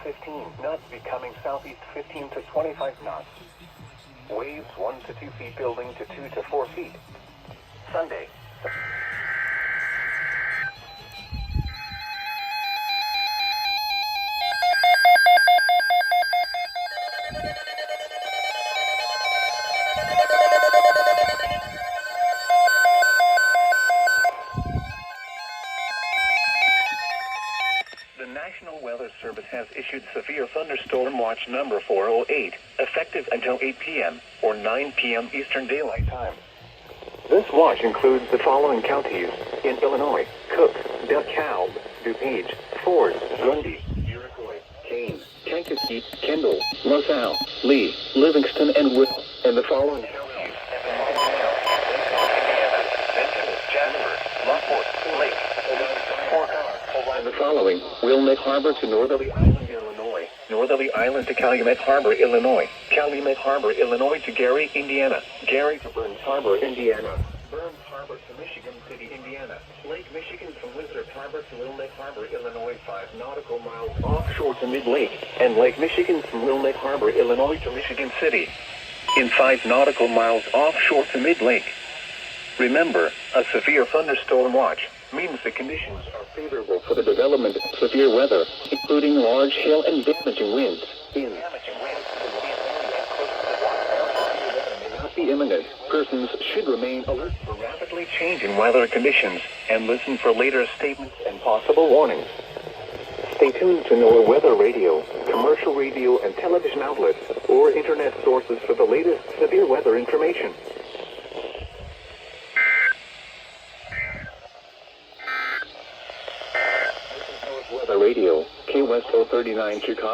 15 knots becoming southeast 15 to 25 knots. Waves 1 to 2 feet building to 2 to 4 feet. Sunday. The National Weather Service has issued severe thunderstorm watch number 408, effective until 8 p.m. or 9 p.m. Eastern Daylight Time. This watch includes the following counties in Illinois: Cook, DeKalb, DuPage, Ford, Grundy, Iroquois, Kane, Kankakee, Kendall, LaSalle, Lee, Livingston, and Will. And the following counties: Benton, Jasper, Lockport, Lake, Fort Garth. And the following: Wilmette Harbor to Northerly Island, Illinois. Northerly Island to Calumet Harbor, Illinois. Calumet Harbor, Illinois to Gary, Indiana. Gary to Burns Harbor, Indiana. Burns Harbor to Michigan City, Indiana. Lake Michigan from Wizard Harbor to Wilmette Harbor, Illinois, 5 nautical miles offshore to Mid-Lake. And Lake Michigan from Wilmette Harbor, Illinois to Michigan City, in 5 nautical miles offshore to Mid-Lake. Remember, a severe thunderstorm watch means the conditions are favorable for the development of severe weather, including large hail and damaging winds. May not be imminent. Persons should remain alert for rapidly changing weather conditions and listen for later statements and possible warnings. Stay tuned to NOAA weather radio, commercial radio and television outlets, or internet sources for the latest severe weather information. Weather Radio, Key West 039 Chicago.